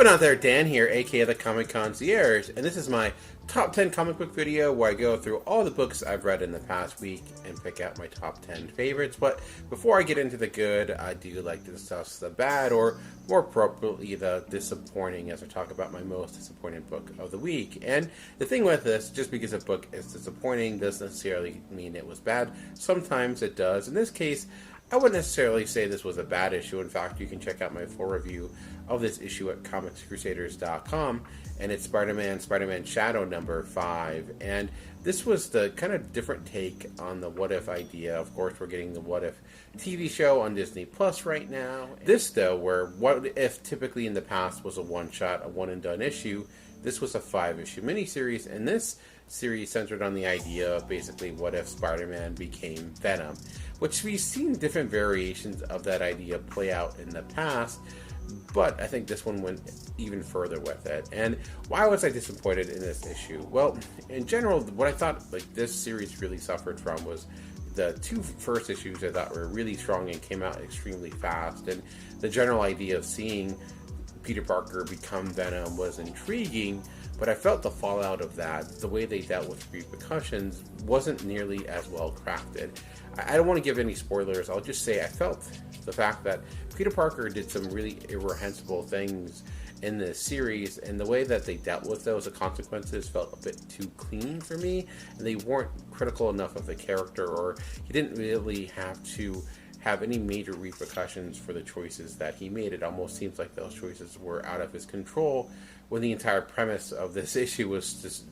going on there? Dan here, aka the Comic Concierge, and this is my top 10 comic book video where I go through all the books I've read in the past week and pick out my top 10 favorites. But before I get into the good, I do like to discuss the bad, or more appropriately, the disappointing, as I talk about my most disappointing book of the week. And the thing with this, just because a book is disappointing doesn't necessarily mean it was bad. Sometimes it does. In this case, I wouldn't necessarily say this was a bad issue. In fact, you can check out my full review of this issue at comicscrusaders.com, and it's Spider-Man Shadow number 5. And this was the kind of different take on the What If idea. Of course, we're getting the What If TV show on Disney Plus right now. This, though, where What If typically in the past was a one-shot, a one-and-done issue, this was a 5-issue miniseries, and this series centered on the idea of basically what if Spider-Man became Venom, which we've seen different variations of that idea play out in the past, but I think this one went even further with it. And why was I disappointed in this issue? Well, in general, what I thought this series really suffered from was the two first issues I thought were really strong and came out extremely fast, and the general idea of seeing Peter Parker become Venom was intriguing, but I felt the fallout of that, the way they dealt with repercussions, wasn't nearly as well crafted. I don't want to give any spoilers. I'll just say I felt the fact that Peter Parker did some really irreprehensible things in this series, and the way that they dealt with those, the consequences, felt a bit too clean for me, and they weren't critical enough of the character, or he didn't really have to have any major repercussions for the choices that he made. It almost seems like those choices were out of his control, when the entire premise of this issue was just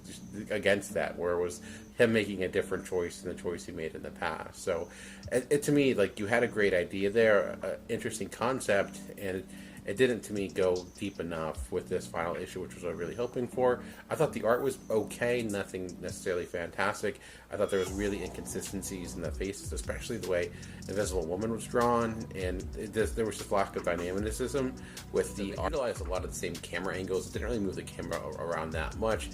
against that, where it was him making a different choice than the choice he made in the past. So to me, you had a great idea there, interesting concept, and it didn't, to me, go deep enough with this final issue, which was what I was really hoping for. I thought the art was okay, nothing necessarily fantastic. I thought there was really inconsistencies in the faces, especially the way Invisible Woman was drawn, and there was just lack of dynamicism with the art. I utilized a lot of the same camera angles. It didn't really move the camera around that much,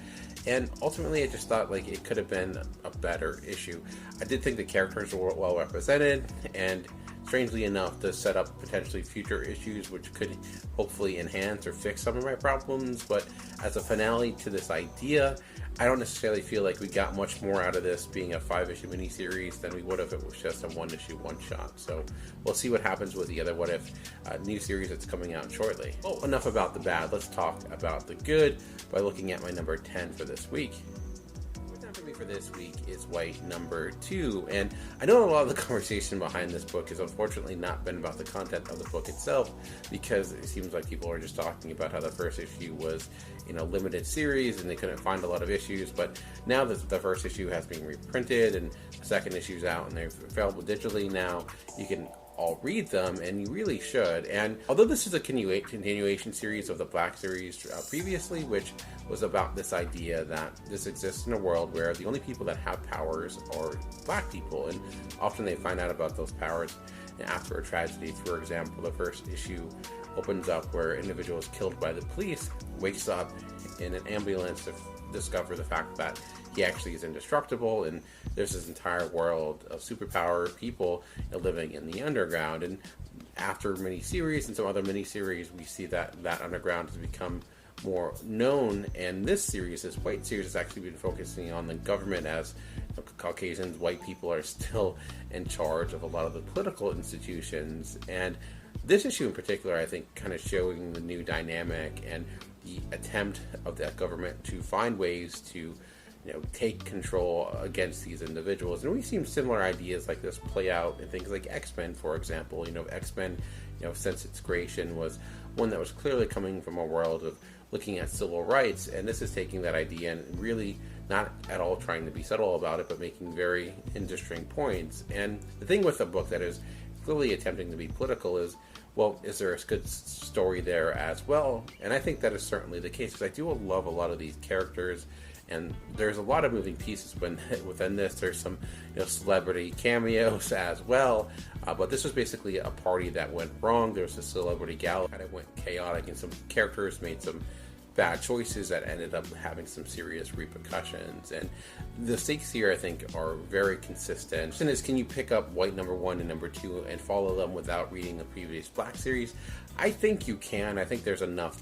and ultimately I just thought it could have been a better issue. I did think the characters were well represented, and strangely enough, to set up potentially future issues which could hopefully enhance or fix some of my problems. But as a finale to this idea, I don't necessarily feel like we got much more out of this being a 5-issue miniseries than we would if it was just a 1-issue one-shot. So we'll see what happens with the other What If new series that's coming out shortly. Well, enough about the bad. Let's talk about the good by looking at my number 10 for this week. For me for this week is White number 2, and I know a lot of the conversation behind this book has unfortunately not been about the content of the book itself, because it seems like people are just talking about how the first issue was limited series and they couldn't find a lot of issues. But now that the first issue has been reprinted and the second issue's out and they're available digitally now, you can all read them, and you really should. And although this is a continuation series of the Black series previously, which was about this idea that this exists in a world where the only people that have powers are Black people, and often they find out about those powers after a tragedy. For example, the first issue opens up where an individual is killed by the police, wakes up in an ambulance to discover the fact that he actually is indestructible, and there's this entire world of superpower people living in the underground. And after miniseries and some other miniseries, we see that underground has become more known, and this White series, has actually been focusing on the government, as Caucasians, white people, are still in charge of a lot of the political institutions. And this issue in particular, I think, kind of showing the new dynamic and the attempt of that government to find ways to take control against these individuals. And we've seen similar ideas like this play out in things like X-Men, for example. X-Men, since its creation, was one that was clearly coming from a world of looking at civil rights, and this is taking that idea and really not at all trying to be subtle about it, but making very interesting points. And the thing with a book that is clearly attempting to be political is, well, is there a good story there as well? And I think that is certainly the case, because I do love a lot of these characters, and there's a lot of moving pieces within this. There's some celebrity cameos as well, but this was basically a party that went wrong. There was a celebrity gala that went chaotic, and some characters made some bad choices that ended up having some serious repercussions. And the stakes here, I think, are very consistent. The question is, can you pick up White number 1 and number 2 and follow them without reading the previous Black series? I think you can. I think there's enough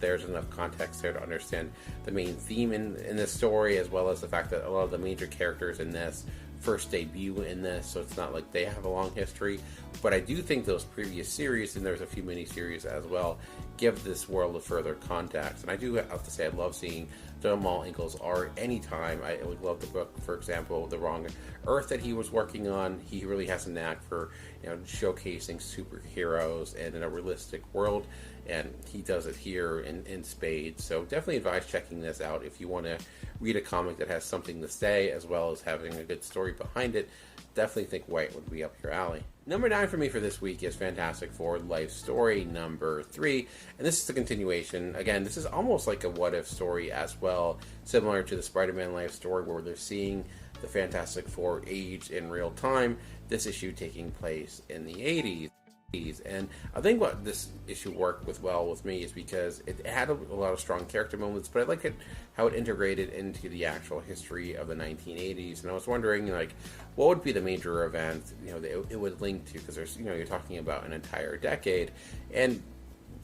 context there to understand the main theme in this story, as well as the fact that a lot of the major characters in this first debut in this, so it's not like they have a long history. But I do think those previous series, and there's a few mini-series as well, give this world a further context. And I do have to say I love seeing Jamal Ingalls art anytime. I would love the book, for example, The Wrong Earth that he was working on. He really has a knack for, showcasing superheroes and in a realistic world, and he does it here in spades. So definitely advise checking this out if you want to read a comic that has something to say as well as having a good story behind it. Definitely think White would be up your alley. Number 9 for me for this week is Fantastic Four Life Story number 3, and this is the continuation. Again, this is almost like a what-if story as well, similar to the Spider-Man Life Story, where they're seeing the Fantastic Four age in real time, this issue taking place in the 80s. And I think what this issue worked well with me is because it had a lot of strong character moments, but I like it how it integrated into the actual history of the 1980s. And I was wondering, what would be the major event, that it would link to, because there's, you're talking about an entire decade, and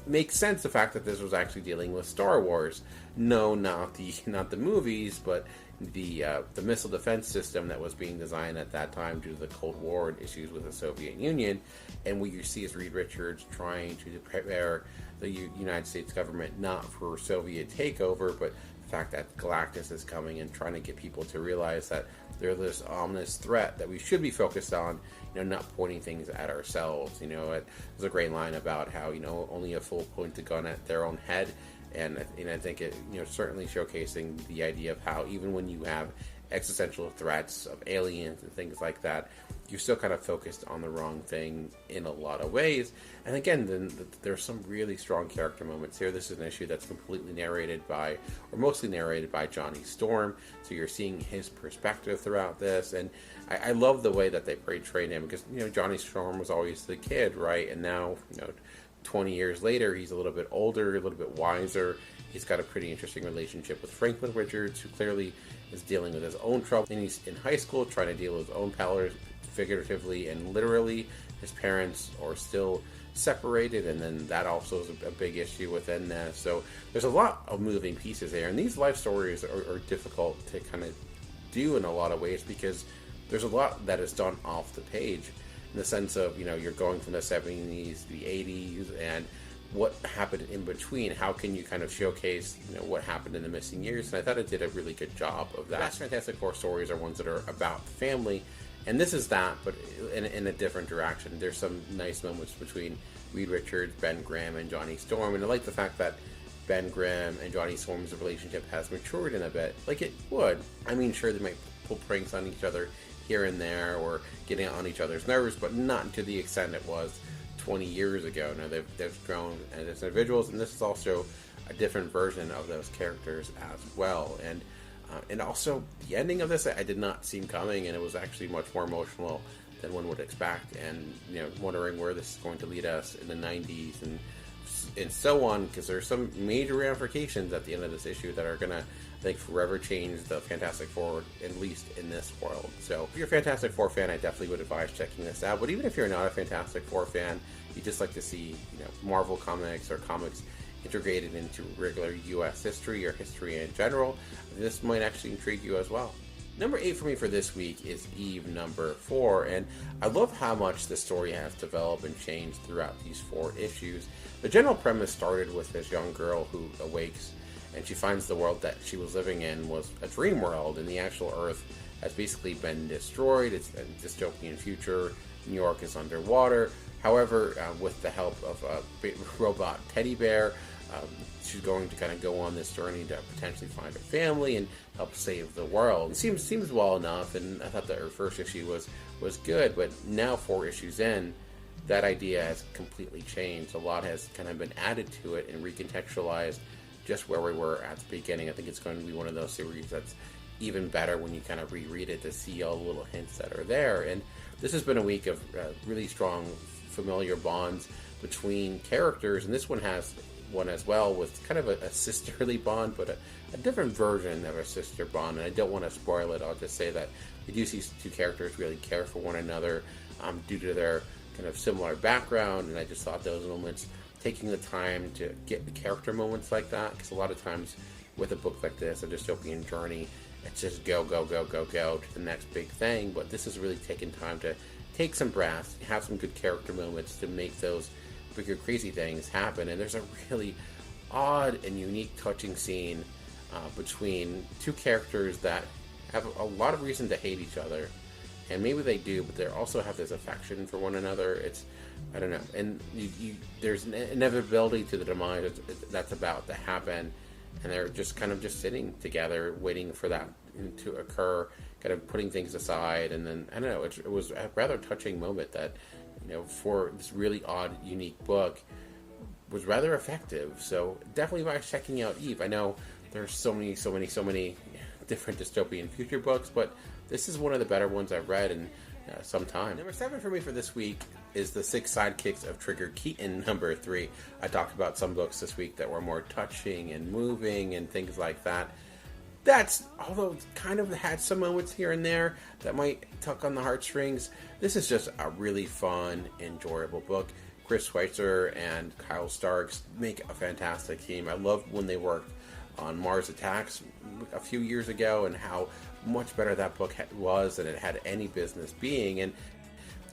makes sense the fact that this was actually dealing with Star Wars. No, not the movies, but the missile defense system that was being designed at that time due to the Cold War and issues with the Soviet Union. And what you see is Reed Richards trying to prepare the United States government not for Soviet takeover, but the fact that Galactus is coming and trying to get people to realize that there's this ominous threat that we should be focused on, not pointing things at ourselves. There's a great line about how, only a fool points a gun at their own head. And I think it, certainly showcasing the idea of how even when you have existential threats of aliens and things like that, you're still kind of focused on the wrong thing in a lot of ways. And again, there's some really strong character moments here. This is an issue that's completely narrated by, or mostly narrated by, Johnny Storm. So you're seeing his perspective throughout this. And I love the way that they portrayed him, because, Johnny Storm was always the kid, right? And now, 20 years later, he's a little bit older, a little bit wiser. He's got a pretty interesting relationship with Franklin Richards, who clearly is dealing with his own trouble. And he's in high school trying to deal with his own powers, figuratively and literally. His parents are still separated, and then that also is a big issue within this. So there's a lot of moving pieces there. And these life stories are difficult to kind of do in a lot of ways, because there's a lot that is done off the page, in the sense of, you're going from the 70s to the 80s, and what happened in between. How can you kind of showcase, what happened in the missing years? And I thought it did a really good job of that. The last Fantastic Four stories are ones that are about family, and this is that, but in a different direction. There's some nice moments between Reed Richards, Ben Grimm, and Johnny Storm, and I like the fact that Ben Grimm and Johnny Storm's relationship has matured in a bit, like it would. I mean, sure, they might pull pranks on each other here and there, or getting on each other's nerves, but not to the extent it was 20 years ago. Now they've grown as individuals, and this is also a different version of those characters as well. And also the ending of this, I did not see coming, and it was actually much more emotional than one would expect. And wondering where this is going to lead us in the 90s and so on, because there's some major ramifications at the end of this issue that are gonna, I think, forever change the Fantastic Four, at least in this world. So if you're a Fantastic Four fan, I definitely would advise checking this out. But even if you're not a Fantastic Four fan, you just like to see, Marvel comics or comics integrated into regular U.S. history or history in general, this might actually intrigue you as well. Number 8 for me for this week is Eve number 4, and I love how much the story has developed and changed throughout these 4 issues. The general premise started with this young girl who awakes, and she finds the world that she was living in was a dream world, and the actual Earth has basically been destroyed. It's a dystopian future. New York is underwater. However, with the help of a robot teddy bear, she's going to kind of go on this journey to potentially find her family and help save the world. It seems well enough, and I thought that her first issue was good, but now 4 issues in, that idea has completely changed. A lot has kind of been added to it and recontextualized just where we were at the beginning. I think it's going to be one of those series that's even better when you kind of reread it to see all the little hints that are there. And this has been a week of really strong familiar bonds between characters, and this one has one as well with kind of a sisterly bond, but a different version of a sister bond. And I don't want to spoil it. I'll just say that we do see two characters really care for one another due to their kind of similar background. And I just thought those moments, taking the time to get the character moments like that, because a lot of times with a book like this, a dystopian journey, it's just go to the next big thing. But this is really taking time to take some breaths, have some good character moments to make those bigger crazy things happen. And there's a really odd and unique touching scene between two characters that have a lot of reason to hate each other, and maybe they do, but they also have this affection for one another. It's, I don't know, and there's an inevitability to the demise that's about to happen, and they're just kind of just sitting together waiting for that to occur, kind of putting things aside. And then, I don't know, it was a rather touching moment that, you know, for this really odd, unique book, was rather effective. So definitely by checking out Eve. I know there's so many different dystopian future books, but this is one of the better ones I've read in some time. Number 7 for me for this week is The 6 Sidekicks of Trigger Keaton, number 3. I talked about some books this week that were more touching and moving and things like that. That's, although it kind of had some moments here and there that might tug on the heartstrings, this is just a really fun, enjoyable book. Chris Schweitzer and Kyle Starks make a fantastic team. I love when they worked on Mars Attacks a few years ago and how much better that book was than it had any business being. And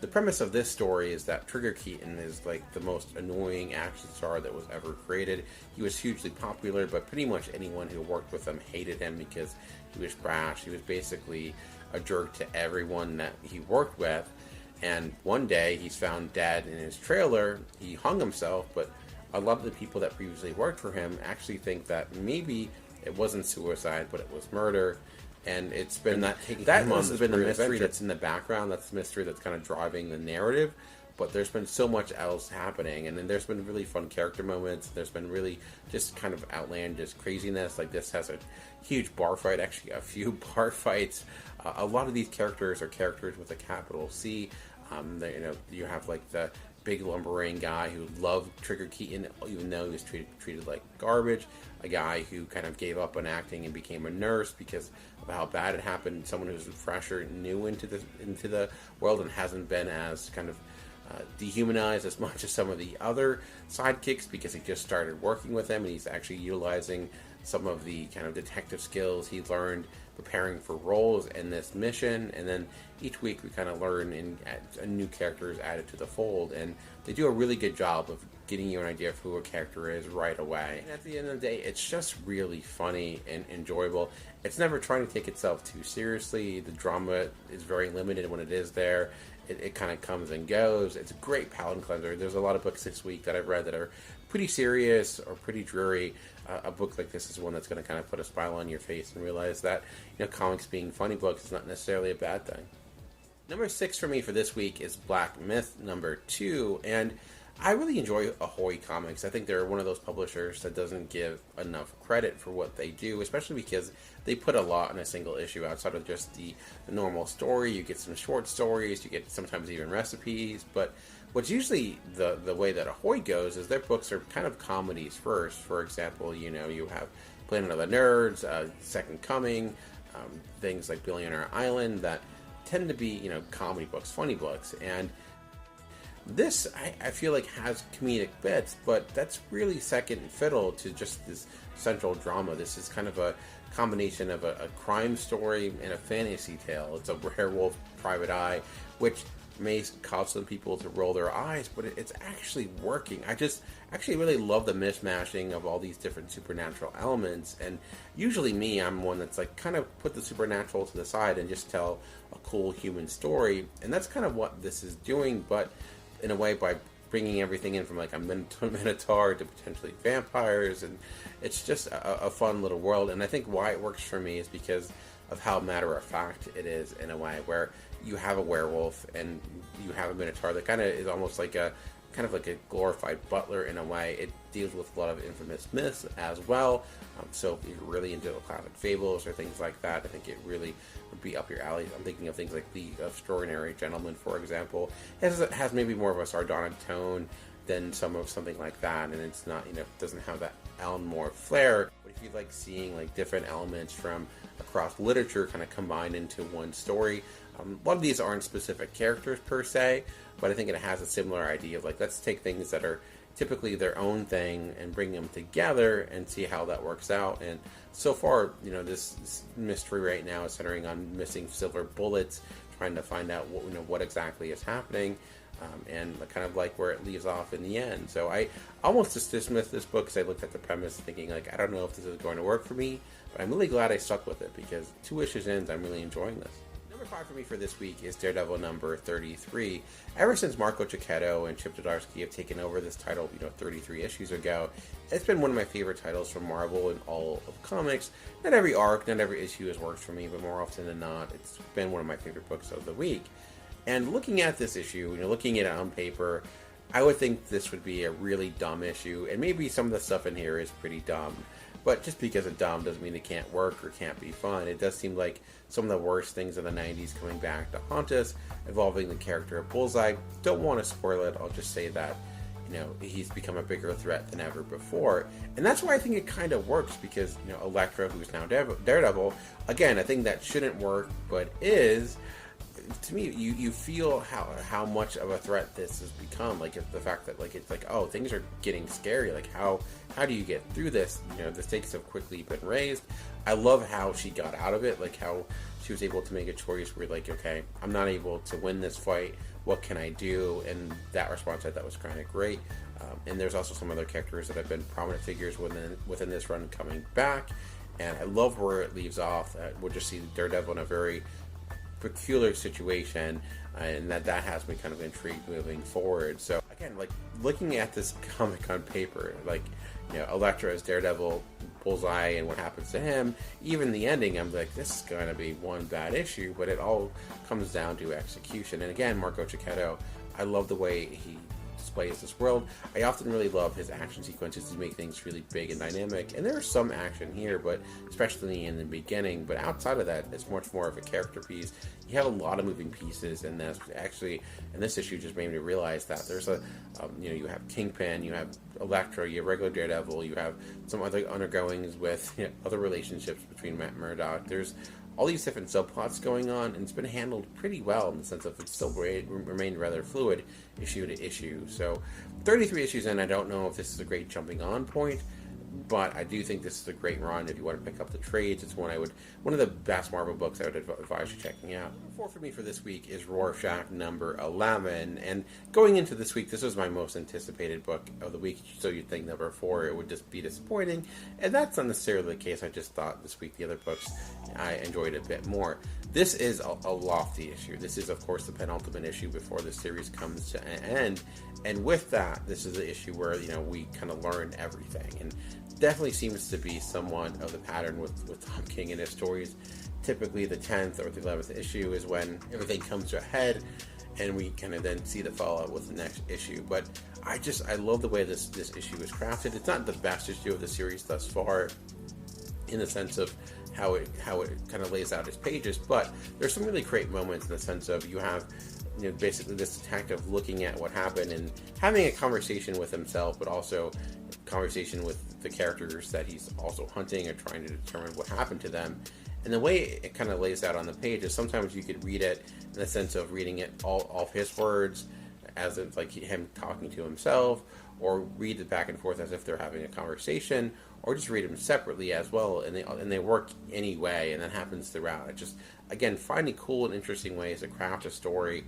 the premise of this story is that Trigger Keaton is like the most annoying action star that was ever created. He was hugely popular, but pretty much anyone who worked with him hated him because he was brash. He was basically a jerk to everyone that he worked with. And one day he's found dead in his trailer. He hung himself, but a lot of the people that previously worked for him actually think that maybe it wasn't suicide, but it was murder. And it's been that has been the mystery that's in the background. That's the mystery that's kind of driving the narrative. But there's been so much else happening, and then there's been really fun character moments. There's been really just kind of outlandish craziness. Like this has a huge bar fight, actually a few bar fights. A lot of these characters are characters with a capital C. You have like the big lumbering guy who loved Trigger Keaton, even though he was treated like garbage. A guy who kind of gave up on acting and became a nurse because of how bad it happened. Someone who's fresher, new into the world, and hasn't been as kind of dehumanized as much as some of the other sidekicks because he just started working with them, and he's actually utilizing some of the kind of detective skills he learned preparing for roles in this mission. And then each week we kind of learn and a new character is added to the fold, and they do a really good job of getting you an idea of who a character is right away. And at the end of the day, it's just really funny and enjoyable. It's never trying to take itself too seriously. The drama is very limited when it is there. It kind of comes and goes. It's a great palate cleanser. There's a lot of books this week that I've read that are pretty serious or pretty dreary. A book like this is one that's going to kind of put a smile on your face and realize that, you know, comics being funny books is not necessarily a bad thing. Number 6 for me for this week is Black Myth number 2, and I really enjoy Ahoy Comics. I think they're one of those publishers that doesn't give enough credit for what they do, especially because they put a lot in a single issue outside of just the normal story. You get some short stories, you get sometimes even recipes, but what's usually the way that Ahoy goes is their books are kind of comedies first. For example, you have Planet of the Nerds, Second Coming, things like Billionaire Island that tend to be, comedy books, funny books. And this, I feel like, has comedic bits, but that's really second fiddle to just this central drama. This is kind of a combination of a crime story and a fantasy tale. It's a werewolf private eye, which may cause some people to roll their eyes, but it's actually working. I just actually really love the mishmashing of all these different supernatural elements. And usually I'm one that's like kind of put the supernatural to the side and just tell a cool human story. And that's kind of what this is doing, but in a way by bringing everything in from like a minotaur to potentially vampires, and it's just a fun little world. And I think why it works for me is because of how matter-of-fact it is, in a way where you have a werewolf and you have a minotaur that kind of is almost like a glorified butler in a way. It deals with a lot of infamous myths as well. So if you're really into classic fables or things like that, I think it really would be up your alley. I'm thinking of things like The Extraordinary Gentleman, for example. It has maybe more of a sardonic tone than something like that, and it's not, doesn't have that Alan Moore flair. But if you like seeing like different elements from across literature kind of combined into one story, a lot of these aren't specific characters per se, but I think it has a similar idea of like, let's take things that are typically their own thing and bring them together and see how that works out. And so far, this mystery right now is centering on missing silver bullets, trying to find out what exactly is happening, and kind of like where it leaves off in the end. So I almost just dismissed this book because I looked at the premise thinking like, I don't know if this is going to work for me, but I'm really glad I stuck with it because 2 issues in, I'm really enjoying this. Number 5 for me for this week is Daredevil number 33. Ever since Marco Cicchetto and Chip Zdarsky have taken over this title, 33 issues ago, it's been one of my favorite titles from Marvel in all of comics. Not every arc, not every issue has worked for me, but more often than not, it's been one of my favorite books of the week. And looking at this issue, looking at it on paper, I would think this would be a really dumb issue, and maybe some of the stuff in here is pretty dumb. But just because it's dumb doesn't mean it can't work or can't be fun. It does seem like some of the worst things of the 90s coming back to haunt us, involving the character of Bullseye. Don't want to spoil it, I'll just say that, he's become a bigger threat than ever before. And that's why I think it kind of works, because, Elektra, who's now Daredevil, again, I think that shouldn't work, but is... To me, you feel how much of a threat this has become. Like, the fact that it's like, oh, things are getting scary. Like, how do you get through this? The stakes have quickly been raised. I love how she got out of it. Like, how she was able to make a choice where, like, okay, I'm not able to win this fight. What can I do? And that response I thought was kind of great. And there's also some other characters that have been prominent figures within this run coming back. And I love where it leaves off. We'll just see Daredevil in a very peculiar situation, and that has me kind of intrigued moving forward. So again, like, looking at this comic on paper, like, Elektra as Daredevil, Bullseye, and what happens to him, even the ending, I'm like, this is going to be one bad issue, but it all comes down to execution. And again, Marco Cicchetto, I love the way he displays this world. I often really love his action sequences to make things really big and dynamic, and there's some action here, but especially in the beginning. But outside of that, it's much more of a character piece. You have a lot of moving pieces, and that's actually, and this issue just made me realize that there's you have Kingpin, you have Elektra, you have regular Daredevil, you have some other undergoings with other relationships between Matt Murdock. There's all these different subplots going on, and it's been handled pretty well in the sense of it's still remained rather fluid issue to issue. So 33 issues in, I don't know if this is a great jumping on point, but I do think this is a great run if you want to pick up the trades. It's one of the best Marvel books I would advise you checking out. Number 4 for me for this week is Rorschach number 11, and going into this week, this was my most anticipated book of the week, so you'd think number 4 it would just be disappointing, and that's not necessarily the case. I just thought this week the other books I enjoyed a bit more. This is a lofty issue. This is, of course, the penultimate issue before the series comes to an end, and with that, this is the issue where, we kind of learn everything, and definitely seems to be somewhat of the pattern with Tom King and his stories. Typically the 10th or the 11th issue is when everything comes to a head, and we kind of then see the fallout with the next issue. But I love the way this issue is crafted. It's not the best issue of the series thus far, in the sense of how it kind of lays out its pages, but there's some really great moments in the sense of you have basically this detective looking at what happened and having a conversation with himself, but also conversation with the characters that he's also hunting or trying to determine what happened to them. And the way it kind of lays out on the page is sometimes you could read it in the sense of reading it all off his words, as if like him talking to himself, or read it back and forth as if they're having a conversation, or just read them separately as well, and they work anyway, and that happens throughout. It just, again, finding cool and interesting ways to craft a story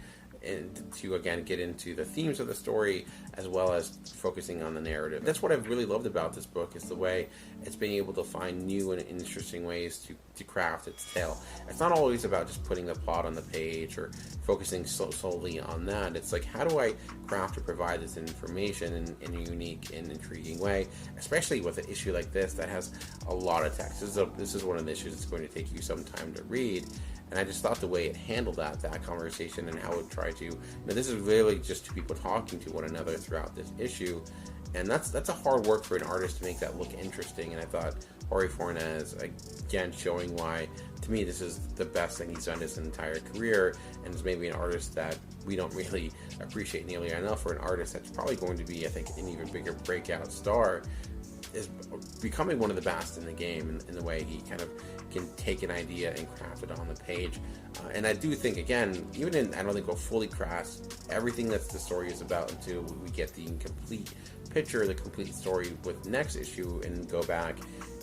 and to, again, get into the themes of the story as well as focusing on the narrative. That's what I've really loved about this book, is the way it's being able to find new and interesting ways to craft its tale. It's not always about just putting the plot on the page or focusing solely on that. It's like, how do I craft or provide this information in a unique and intriguing way, especially with an issue like this that has a lot of text. This is one of the issues that's going to take you some time to read. And I just thought the way it handled that conversation and how it tried to, this is really just two people talking to one another throughout this issue, and that's a hard work for an artist to make that look interesting. And I thought Jorge Fornes, again, showing why to me, this is the best thing he's done his entire career, and is maybe an artist that we don't really appreciate nearly enough, for an artist that's probably going to be, I think, an even bigger breakout star, is becoming one of the best in the game in the way he kind of can take an idea and craft it on the page. And I do think, again, even in, I don't think we'll fully grasp everything that the story is about until we get the complete picture, the complete story with next issue, and go back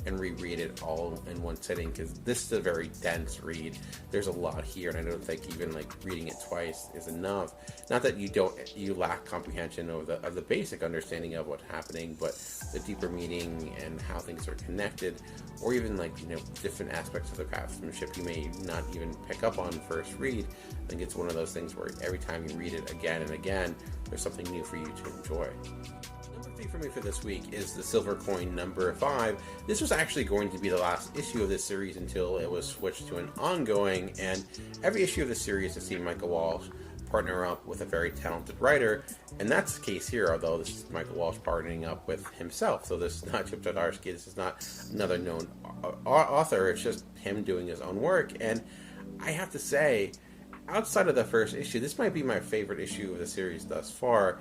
and reread it all in one sitting, because this is a very dense read. There's a lot here, and I don't think even like reading it twice is enough. Not that you lack comprehension of the basic understanding of what's happening, but the deeper meaning and how things are connected, or even like, you know, different aspects of the craftsmanship you may not even pick up on first read. I think it's one of those things where every time you read it again and again, there's something new for you to enjoy. For me for this week is the Silver Coin number 5. This was actually going to be the last issue of this series until it was switched to an ongoing, and every issue of the series has seen Michael Walsh partner up with a very talented writer, and that's the case here, although this is Michael Walsh partnering up with himself. So this is not Chip Zdarsky, this is not another known author, it's just him doing his own work. And I have to say, outside of the first issue, this might be my favorite issue of the series thus far.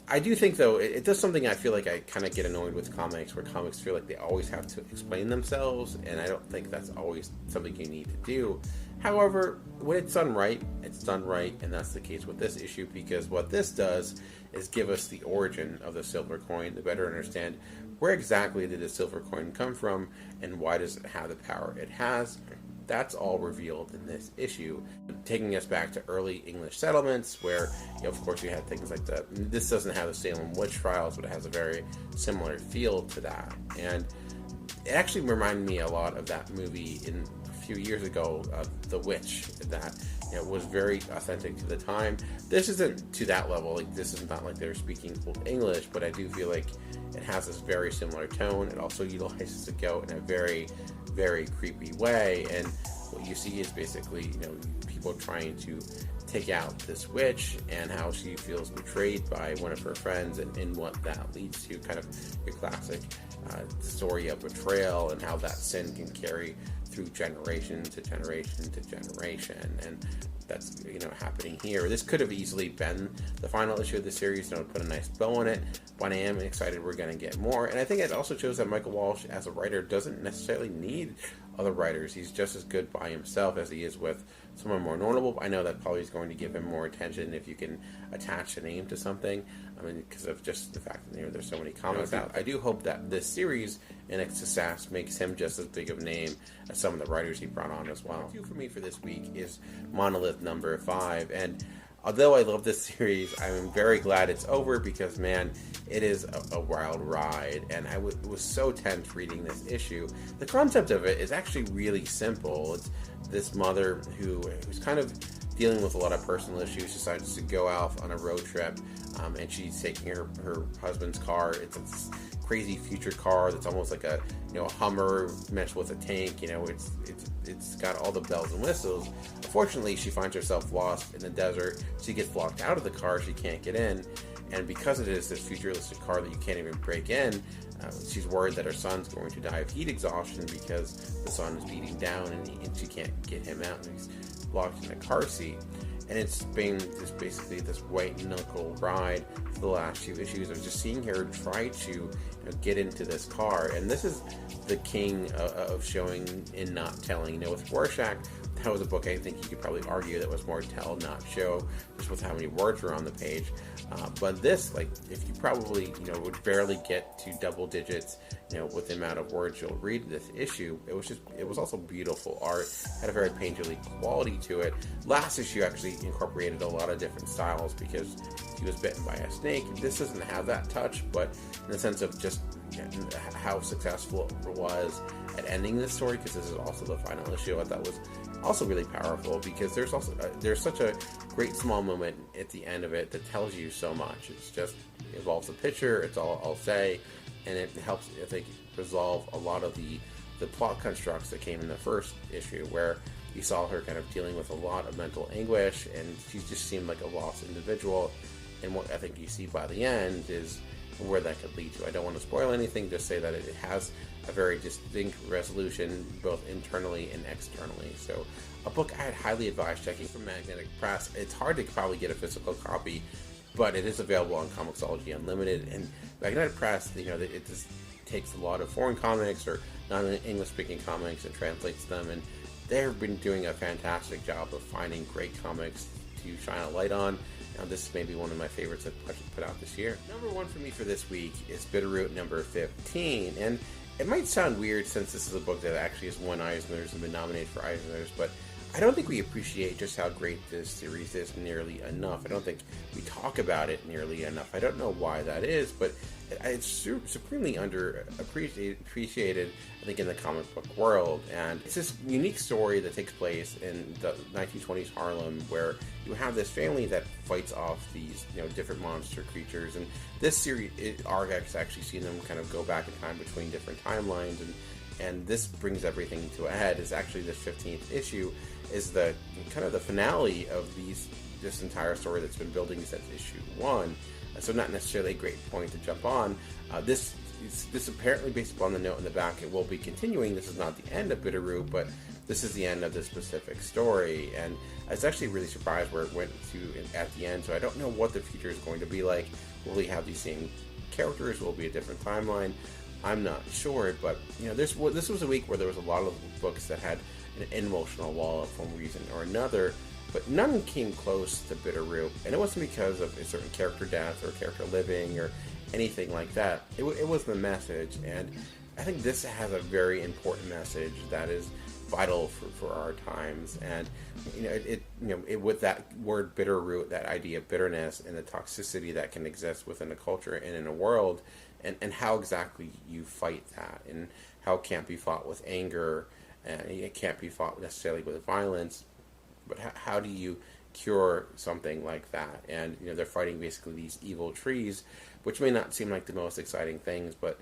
I do think, though, it does something I feel like I kind of get annoyed with comics, where comics feel like they always have to explain themselves, and I don't think that's always something you need to do. However, when it's done right, and that's the case with this issue, because what this does is give us the origin of the silver coin to better understand where exactly did the silver coin come from, and why does it have the power it has. That's all revealed in this issue, taking us back to early English settlements, where, you know, of course, you had things like this doesn't have the Salem witch trials, but it has a very similar feel to that. And it actually reminded me a lot of that movie a few years ago, The Witch, that, you know, was very authentic to the time. This isn't to that level. Like, this is not like they're speaking Old English, but I do feel like it has this very similar tone. It also utilizes the goat in a very, very creepy way, and what you see is basically, you know, people trying to take out this witch, and how she feels betrayed by one of her friends, and what that leads to, kind of your classic story of betrayal, and how that sin can carry through generation to generation to generation. And that's, you know, happening here. This could have easily been the final issue of the series, and it would put a nice bow on it, but I am excited we're going to get more. And I think it also shows that Michael Walsh, as a writer, doesn't necessarily need other writers. He's just as good by himself as he is with someone more notable. I know that probably is going to give him more attention if you can attach a name to something. I mean, because of just the fact that, you know, there's so many comics out. I do hope that this series and its success makes him just as big of a name as some of the writers he brought on as well. For me for this week is Monolith number 5, and although I love this series, I'm very glad it's over, because, man, it is a wild ride, and I was so tense reading this issue. The concept of it is actually really simple. It's this mother who's kind of dealing with a lot of personal issues, decides to go off on a road trip, and she's taking her husband's car. It's this crazy future car that's almost like a Hummer meshed with a tank. You know, it's got all the bells and whistles. Unfortunately, she finds herself lost in the desert. She gets blocked out of the car. She can't get in, and because it is this futuristic car that you can't even break in, she's worried that her son's going to die of heat exhaustion because the sun is beating down, and she can't get him out, and he's locked in a car seat. And it's been basically this white knuckle ride for the last few issues of just seeing her try to get into this car. And this is the king of showing and not telling. With Rorschach, that was a book I think you could probably argue that was more tell, not show, just with how many words were on the page. But this, like, if you probably, would barely get to double digits, with the amount of words you'll read this issue, it was also beautiful art, had a very painterly quality to it. Last issue actually incorporated a lot of different styles because he was bitten by a snake. This doesn't have that touch, but in the sense of just how successful it was at ending this story, because this is also the final issue, I thought was also really powerful, because there's such a great small moment at the end of it that tells you so much. It's just involves a picture, it's all I'll say, and it helps, I think, resolve a lot of the plot constructs that came in the first issue, where you saw her kind of dealing with a lot of mental anguish, and she just seemed like a lost individual. And what I think you see by the end is where that could lead to. I don't want to spoil anything, just say that it has a very distinct resolution both internally and externally. So a book I'd highly advise checking from Magnetic Press. It's hard to probably get a physical copy, but it is available on Comixology Unlimited. And Magnetic Press, it just takes a lot of foreign comics or non-English speaking comics and translates them, and they've been doing a fantastic job of finding great comics to shine a light on. Now, this may be one of my favorites that I put out this year. Number one for me for this week is Bitterroot number 15, and it might sound weird since this is a book that actually has won Eisners and been nominated for Eisners, but I don't think we appreciate just how great this series is nearly enough. I don't think we talk about it nearly enough. I don't know why that is, but it's supremely underappreciated, I think, in the comic book world. And it's this unique story that takes place in the 1920s Harlem, where you have this family that fights off these, different monster creatures. And this series, arc has actually seen them kind of go back in time between different timelines, and this brings everything to a head. Is actually this 15th issue is the kind of the finale of this entire story that's been building since issue 1. So not necessarily a great point to jump on. This apparently, based upon the note in the back, it will be continuing. This is not the end of Bitterroot, but this is the end of this specific story. And I was actually really surprised where it went to at the end. So I don't know what the future is going to be like. Will we have these same characters? Will it be a different timeline? I'm not sure, but this was a week where there was a lot of books that had an emotional wall for one reason or another, but none came close to Bitterroot, and it wasn't because of a certain character death or character living or anything like that. It was the message, and I think this has a very important message that is vital for our times. And with that word Bitterroot, that idea of bitterness and the toxicity that can exist within a culture and in a world, and how exactly you fight that, and how it can't be fought with anger, and it can't be fought necessarily with violence, but how do you cure something like that? And they're fighting basically these evil trees, which may not seem like the most exciting things, but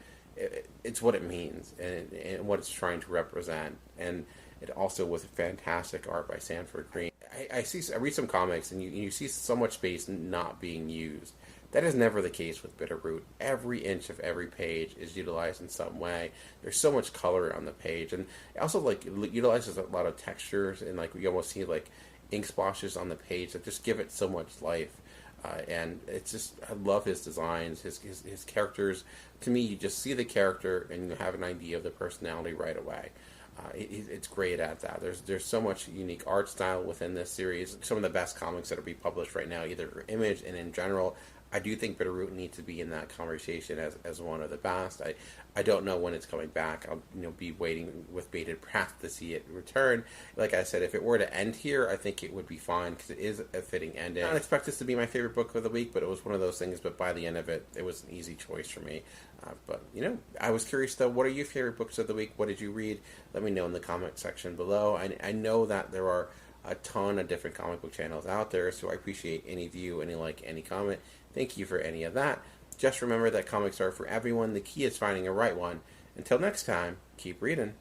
it's what it means and what it's trying to represent. And it also with fantastic art by Sanford Green. I read some comics, and you see so much space not being used. That is never the case with Bitterroot. Every inch of every page is utilized in some way. There's so much color on the page, and it also utilizes a lot of textures, and you almost see ink splashes on the page that just give it so much life. And it's just, I love his designs, his characters. To me, you just see the character and you have an idea of the personality right away. It's great at that. There's so much unique art style within this series. Some of the best comics that are being published right now, either Image and in general. I do think Bitterroot needs to be in that conversation as one of the best. I don't know when it's coming back. I'll be waiting with bated breath to see it return. Like I said, if it were to end here, I think it would be fine because it is a fitting ending. I don't expect this to be my favorite book of the week, but it was one of those things. But by the end of it, it was an easy choice for me. But I was curious though. What are your favorite books of the week? What did you read? Let me know in the comment section below. I know that there are a ton of different comic book channels out there, so I appreciate any view, any comment. Thank you for any of that. Just remember that comics are for everyone. The key is finding a right one. Until next time, keep reading.